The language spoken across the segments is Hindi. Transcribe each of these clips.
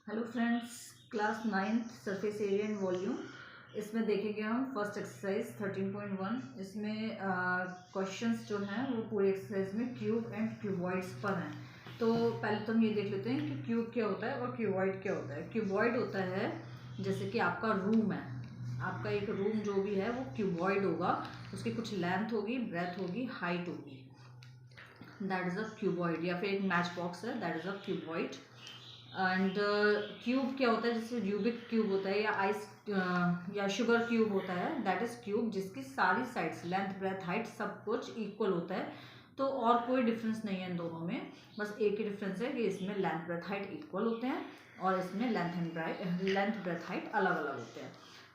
Hello friends, class 9th surface area and volume. इसमें देखेंगे हम फर्स्ट एक्सरसाइज 13.1। इसमें क्वेश्चंस जो हैं वो पूरे एक्सरसाइज में क्यूब एंड क्यूबॉइड्स पर हैं। तो पहले तो हम ये देख लेते हैं कि क्यूब क्या होता है और क्यूबॉइड क्या होता है। क्यूबॉइड होता है जैसे कि आपका रूम है, आपका एक रूम जो भी है वो क्यूबॉइड होगा। उसकी कुछ लेंथ होगी, ब्रेथ होगी, हाइट होगी, दैट इज़ अ क्यूबॉइड। या फिर एक मैच बॉक्स है, that is a cuboid. And cube क्या होता है, जैसे रूबिक क्यूब होता है या आइस या शुगर क्यूब होता है, दैट इज क्यूब जिसकी सारी साइड्स लेंथ ब्रेथ हाइट सब कुछ इक्वल होता है। तो और कोई डिफरेंस नहीं है इन दोनों में, बस एक ही डिफरेंस है कि इसमें लेंथ ब्रेथ हाइट इक्वल होते हैं और इसमें लेंथ ब्रेथ हाइट अलग अलग होते हैं।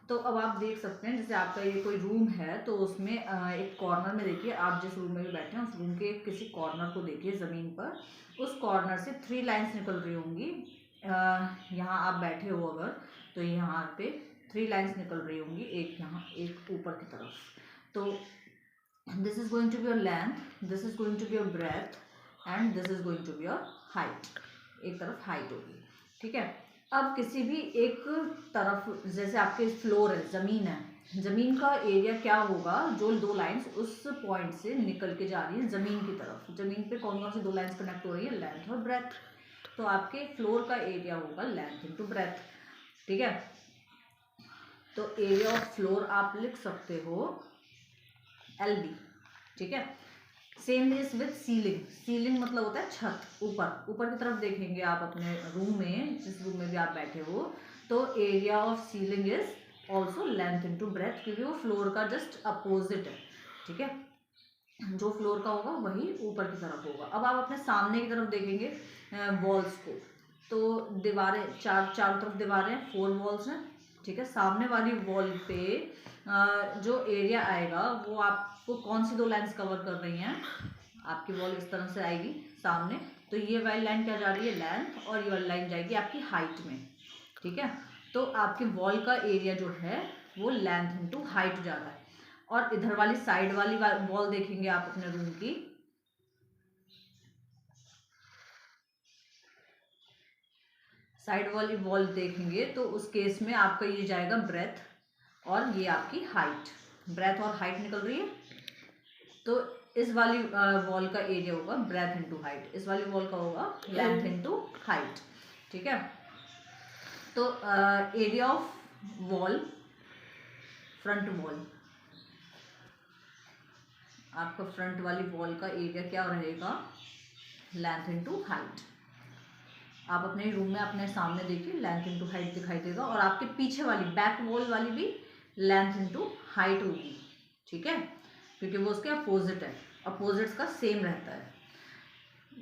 तो अब आप देख सकते हैं, जैसे आपका ये कोई रूम है तो उसमें एक कॉर्नर में देखिए, आप जिस रूम में भी बैठे हैं उस रूम के किसी कॉर्नर को देखिए ज़मीन पर। उस कॉर्नर से 3 लाइंस निकल रही होंगी। यहाँ आप बैठे हो अगर, तो यहाँ पे 3 लाइंस निकल रही होंगी, एक यहाँ एक ऊपर की तरफ। तो this is going to be your length, this is going to be your breadth and this is going to be your height. एक तरफ हाइट होगी, ठीक है। अब किसी भी एक तरफ, जैसे आपके फ्लोर है, ज़मीन है, ज़मीन का एरिया क्या होगा, जो 2 लाइंस उस पॉइंट से निकल के जा रही है ज़मीन की तरफ। ज़मीन पे कौन कौन सी 2 लाइंस कनेक्ट हो रही है, लेंथ और ब्रेथ। तो आपके फ्लोर का एरिया होगा लेंथ इंटू ब्रेथ, ठीक है। तो एरिया ऑफ फ्लोर आप लिख सकते हो LB, ठीक है। Same is with ceiling. Ceiling मतलब होता है छत, ऊपर ऊपर की तरफ देखेंगे आप अपने रूम में, जिस रूम में भी आप बैठे हो, तो area of ceiling is also length into breadth, क्योंकि वो फ्लोर का जस्ट अपोजिट है, ठीक है। जो फ्लोर का होगा वही ऊपर की तरफ होगा। अब आप अपने सामने की तरफ देखेंगे वॉल्स को, तो दीवारें चारों तरफ दीवारें, 4 वॉल्स हैं, ठीक है। सामने वाली वॉल पे जो एरिया आएगा वो आपको कौन सी 2 लाइंस कवर कर रही हैं, आपकी वॉल इस तरह से आएगी सामने, तो ये वाली लाइन क्या जा रही है, लेंथ, और ये वाली लाइन जाएगी आपकी हाइट में, ठीक है। तो आपकी वॉल का एरिया जो है वो लेंथ इंटू हाइट जा रहा है। और इधर वाली साइड वाली वॉल देखेंगे आप अपने रूम की, साइड वाली वॉल देखेंगे तो उस केस में आपका ये जाएगा ब्रेथ और ये आपकी हाइट। ब्रेथ और हाइट निकल रही है, तो इस वाली वॉल का एरिया होगा ब्रेथ इंटू हाइट, इस वाली वॉल का होगा लेंथ इंटू हाइट, ठीक है। तो area of wall, front wall, आपका फ्रंट वाली वॉल का एरिया क्या रहेगा, लेंथ इंटू हाइट। आप अपने रूम में अपने सामने देखिए, लेंथ इंटू हाइट दिखाई देगा, और आपके पीछे वाली बैक वॉल वाली भी लेंथ इंटू हाइट होगी, ठीक है, क्योंकि वो उसके अपोजिट है, अपोजिट्स का सेम रहता है।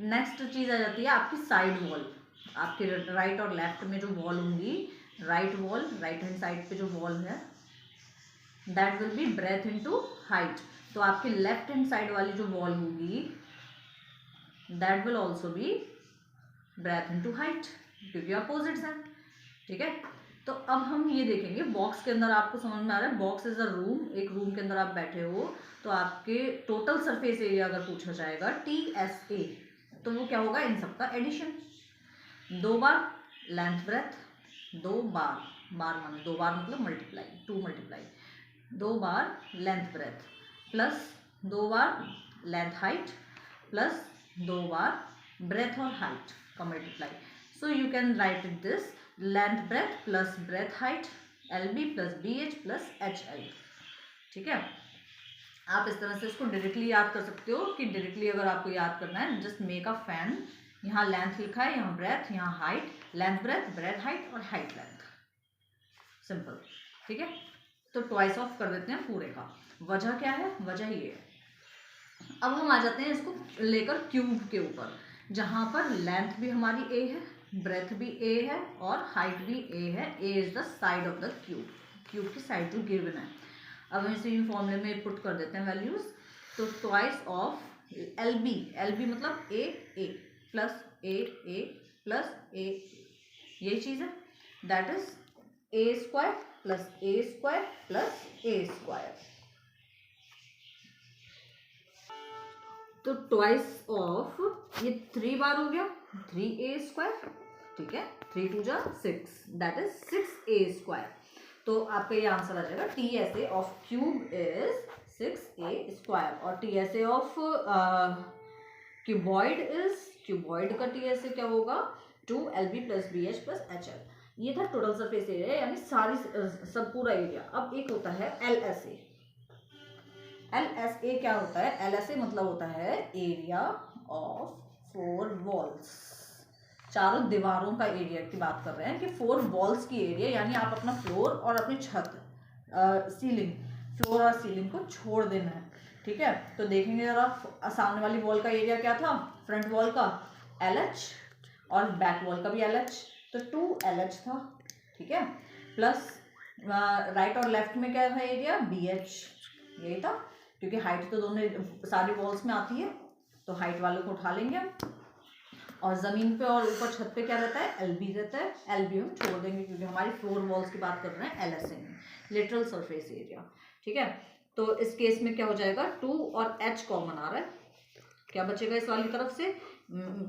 नेक्स्ट चीज़ आ जाती है आपकी साइड वॉल। आपके राइट और लेफ्ट में जो वॉल होंगी, right wall, right hand side पे जो वॉल है, that will B breath into height. तो आपकी लेफ्ट हैंड साइड वाली जो वॉल होगी, that will also be breath into height, क्योंकि अपोजिट्स हैं, ठीक है। तो अब हम ये देखेंगे बॉक्स के अंदर, आपको समझ में आ रहा है, बॉक्स इज अ रूम, एक रूम के अंदर आप बैठे हो, तो आपके टोटल सरफेस एरिया अगर पूछा जाएगा TSA, तो वो क्या होगा, इन सबका एडिशन। 2 बार लेंथ ब्रेथ, 2 बार, बार माने 2 बार मतलब मल्टीप्लाई, 2 मल्टीप्लाई, 2 बार लेंथ ब्रेथ प्लस 2 बार लेंथ हाइट प्लस 2 बार ब्रेथ और हाइट का multiply. So you can write it this, length breadth plus breadth height LB plus BH plus HL, ठीक है। आप इस तरह से इसको डायरेक्टली याद कर सकते हो कि डायरेक्टली अगर आपको याद करना है, जस्ट मेक अ फैन, यहाँ लेंथ लिखा है, यहाँ ब्रेथ, यहाँ height, length breadth, breadth height और हाइट लेंथ, सिंपल, ठीक है। तो ट्वाइस ऑफ कर देते हैं पूरे का। वजह क्या है, वजह ये है। अब हम आ जाते हैं इसको लेकर क्यूब के ऊपर, जहाँ पर लेंथ भी हमारी A है, ब्रेथ भी A है और हाइट भी A है। A is the side of the cube, cube की साइड जो गिवन है। अब हम इसे इन फॉर्मूले में पुट कर देते हैं वैल्यूज। तो ट्वाइस ऑफ LB मतलब A plus A plus A, ये चीज़ है, that is A² plus A² plus A²। तो ट्वाइस ऑफ ये 3 बार हो गया 3A², ठीक है, 3 2 जा 6, दैट इज 6a²। तो आपका ये आंसर आ जाएगा TSA of cube is 6a²। और TSA of cuboid is, cuboid का TSA क्या होगा, 2LB + BH + HL। ये था टोटल सरफेस एरिया, यानी सारी सब पूरा एरिया। अब एक होता है LSA। LSA क्या होता है? LSA मतलब होता है एरिया ऑफ 4 वॉल्स। चारों दीवारों का एरिया की बात कर रहे हैं कि 4 वॉल्स की एरिया, यानी आप अपना फ्लोर और अपनी छत, सीलिंग, फ्लोर और सीलिंग को छोड़ देना है। ठीक है, तो देखेंगे जरा सामने वाली वॉल का एरिया क्या था, फ्रंट वॉल का LH और बैक वॉल का भी LH, तो 2LH था। ठीक है, प्लस राइट और लेफ्ट में क्या था एरिया, BH, यही था, क्योंकि हाइट तो दोनों सारी वॉल्स में आती है, तो हाइट वालों को उठा लेंगे हम। और ज़मीन पे और ऊपर छत पे क्या रहता है, LB रहता है। LB हम छोड़ देंगे क्योंकि हमारी 4 वॉल्स की बात कर रहे हैं LSA में, लिटरल सरफेस एरिया। ठीक है, तो इस केस में क्या हो जाएगा, 2 और H कॉमन आ रहा है, क्या बचेगा इस वाली तरफ से,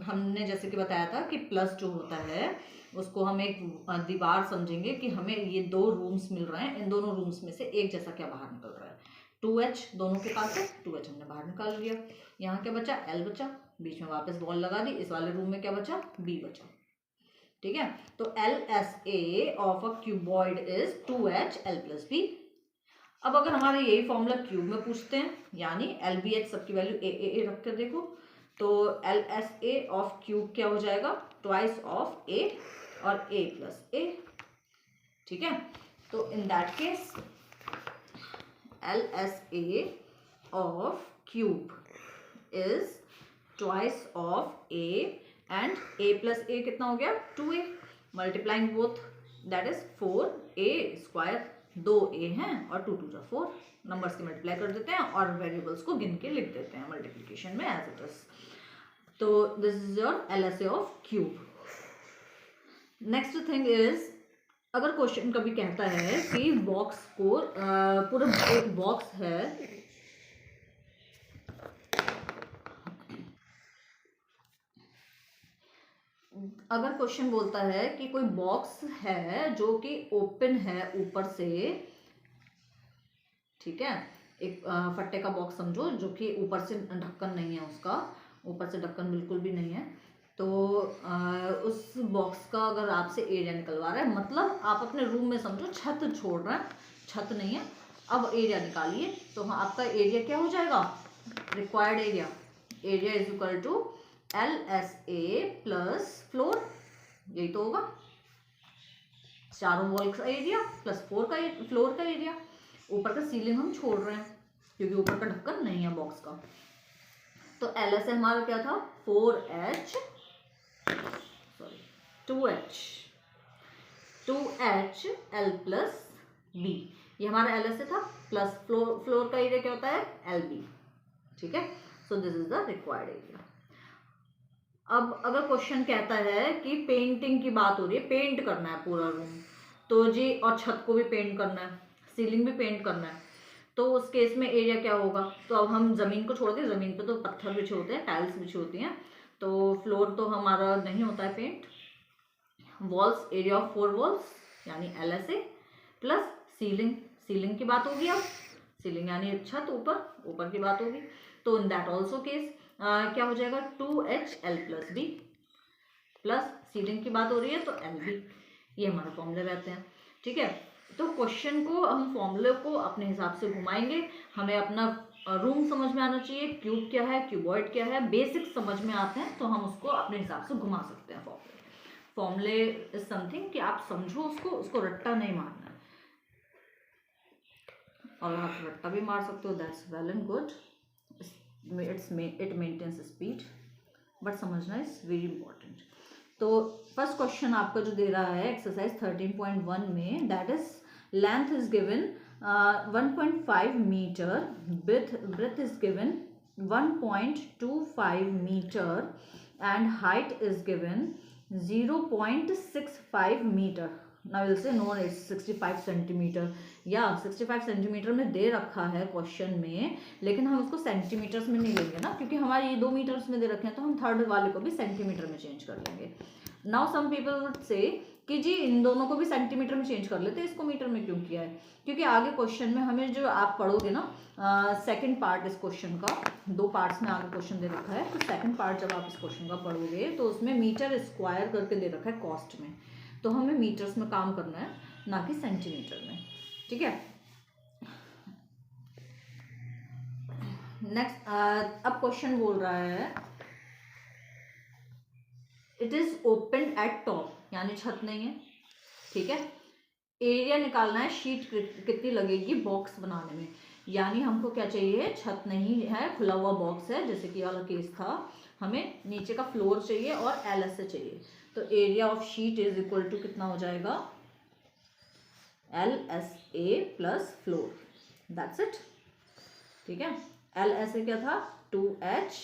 हमने जैसे कि बताया था कि प्लस जो होता है उसको हम एक दीवार समझेंगे कि हमें ये 2 रूम्स मिल रहे हैं, इन दोनों रूम्स में से एक जैसा क्या बाहर निकल रहा है, 2H दोनों के पास है, 2H हमने बाहर निकाल लिया। यहाँ क्या बचा, L बचा, बीच में वापस बॉल लगा दी, इस वाले रूम में क्या बचा, B बचा। ठीक है, तो LSA of a cuboid is 2H L + B। अब अगर हमारे यही फॉर्मूला क्यूब में पूछते हैं, यानी LBH सबकी वैल्यू A रख कर देखो, तो LSA ऑफ क्यूब क्या हो जाएगा, ट्वाइस ऑफ A और A + A। ठीक है, तो in that case LSA of cube is twice of A and A + A कितना हो गया, 2A, multiplying both, that is 4A²। 2A हैं और 2 2 जा 4, नंबर्स की मल्टीप्लाई कर देते हैं और वेरिएबल्स को गिन के लिख देते हैं मल्टीप्लिकेशन में एज इट इज। तो this is your LSA of cube. Next thing is, अगर क्वेश्चन कभी कहता है कि बॉक्स को पूरा एक बॉक्स है, अगर क्वेश्चन बोलता है कि कोई बॉक्स है जो कि ओपन है ऊपर से, ठीक है, एक फट्टे का बॉक्स समझो जो कि ऊपर से ढक्कन नहीं है, उसका ऊपर से ढक्कन बिल्कुल भी नहीं है, तो उस बॉक्स का अगर आपसे एरिया निकलवा रहा है, मतलब आप अपने रूम में समझो छत छोड़ रहे हैं, छत नहीं है, अब एरिया निकालिए, तो हाँ आपका एरिया क्या हो जाएगा, required area, area is equal to LSA plus floor, यही तो होगा, चारों वॉल का एरिया प्लस फ्लोर का एरिया। ऊपर का सीलिंग हम छोड़ रहे हैं क्योंकि ऊपर का ढक्कन नहीं है बॉक्स का, तो LSA हमारा क्या था, 2H L + B, ये हमारा LSA था, प्लस फ्लोर का एरिया क्या होता है, LB। ठीक है, so this is the required area. अब अगर क्वेश्चन कहता है कि पेंटिंग की बात हो रही है, पेंट करना है पूरा रूम, तो जी, और छत को भी पेंट करना है, सीलिंग भी पेंट करना है, तो उस केस में एरिया क्या होगा, तो अब हम ज़मीन को छोड़ दें, ज़मीन पे तो पत्थर बिछे होते हैं, टाइल्स बिछी होती हैं, तो फ्लोर तो हमारा नहीं होता है paint, walls, area of 4 walls यानी LSA प्लस सीलिंग, सीलिंग की बात होगी, अब सीलिंग यानी छत, ऊपर की बात होगी, तो इन दैट ऑल्सो केस क्या हो जाएगा, 2H L + B plus ceiling की बात हो रही है तो LB, ये हमारे फॉर्मूले रहते हैं। ठीक है, तो क्वेश्चन को हम फॉर्मूले को अपने हिसाब से घुमाएंगे, हमें अपना रूम समझ में आना चाहिए, क्यूब क्या है, क्यूबॉइड क्या है, बेसिक समझ में आते हैं तो हम उसको अपने हिसाब से घुमा सकते हैं। फॉर्मूले इज समथिंग कि आप समझो उसको रट्टा नहीं मारना है, और आप रट्टा भी मार सकते हो, that's well and good, it maintains speed, but समझना इज वेरी इंपॉर्टेंट। तो फर्स्ट क्वेश्चन आपका जो दे रहा है एक्सरसाइज 13.1 में, that is length is given 1.5 metre, breadth is given 1.25 metre and height is given 0.65 metre. Now will say no is 65 centimetre, या 65 सेंटीमीटर में दे रखा है क्वेश्चन में, लेकिन हम उसको सेंटीमीटर्स में नहीं लेंगे ना, क्योंकि हमारे ये 2 मीटर्स में दे रखे हैं, तो हम थर्ड वाले को भी सेंटीमीटर में चेंज कर लेंगे। Now some people would say कि जी इन दोनों को भी सेंटीमीटर में चेंज कर लेते, इसको मीटर में क्यों किया है? क्योंकि आगे क्वेश्चन में हमें जो आप पढ़ोगे ना, सेकंड पार्ट इस क्वेश्चन का, 2 पार्ट्स में आगे क्वेश्चन दे रखा है, तो सेकंड पार्ट जब आप इस क्वेश्चन का पढ़ोगे तो उसमें मीटर स्क्वायर करके दे रखा है कॉस्ट में, तो हमें मीटर्स में काम करना है, ना कि सेंटीमीटर में। ठीक है, नेक्स्ट अब क्वेश्चन बोल रहा है it is open at top, यानी छत नहीं है। ठीक है, एरिया निकालना है, शीट कितनी लगेगी बॉक्स बनाने में, यानी हमको क्या चाहिए, छत नहीं है, खुला हुआ बॉक्स है, जैसे कि वाला केस था, हमें नीचे का फ्लोर चाहिए और LS चाहिए, तो area of sheet is equal to कितना हो जाएगा, LSA plus floor, that's it. ठीक है, LSA क्या था 2H,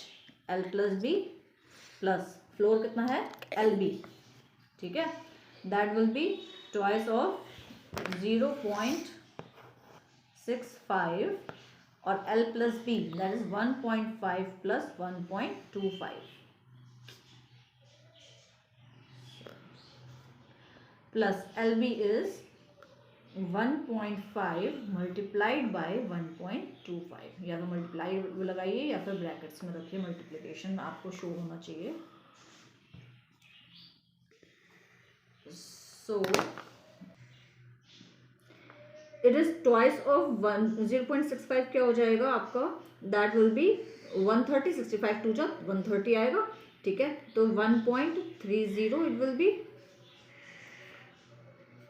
L plus B plus floor कितना है LB। ठीक है, that will be twice of 0.65 और L plus B that is 1.5 plus 1.25 plus LB is 1.5 multiplied by 1.25, या तो मल्टीप्लाई लगाइए या फिर ब्रैकेट्स में रखिए, मल्टीप्लिकेशन आपको शो होना चाहिए। So it is twice of 0.65 क्या हो जाएगा आपका, दैट विल बी 130, 65 टू जा 130 आएगा। ठीक है, तो 1.30 इट विल बी,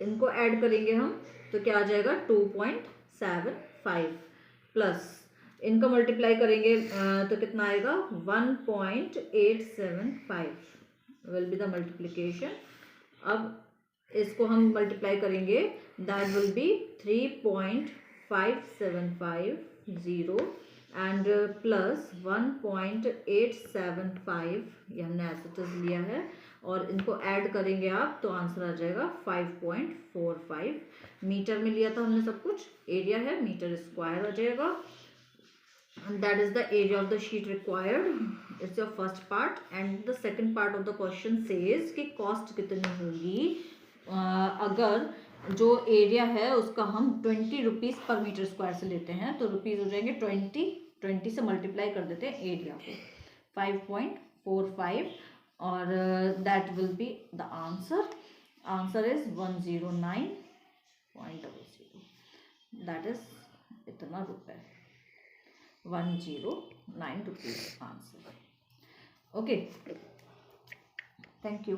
इनको ऐड करेंगे हम तो क्या आ जाएगा 2.75 प्लस इनका मल्टीप्लाई करेंगे तो कितना आएगा 1.875 विल बी द मल्टीप्लिकेशन। अब इसको हम मल्टीप्लाई करेंगे, that will B 3.575 and plus 1.875, ये हमने ऐसे लिया है, और इनको ऐड करेंगे आप तो आंसर आ जाएगा 5.45। मीटर में लिया था हमने सब कुछ, एरिया है मीटर स्क्वायर आ जाएगा, that is the area of the sheet required, it's your first part, and the second part of the question says कि cost कितनी होगी अगर जो एरिया है उसका हम 20 रुपीज़ पर मीटर स्क्वायर से लेते हैं, तो रुपीज़ हो जाएंगे 20 से मल्टीप्लाई कर देते हैं एरिया को 5.45 और that will be the answer is 109.00, that is इतना रुपए, 109 rupees answer. Okay, thank you.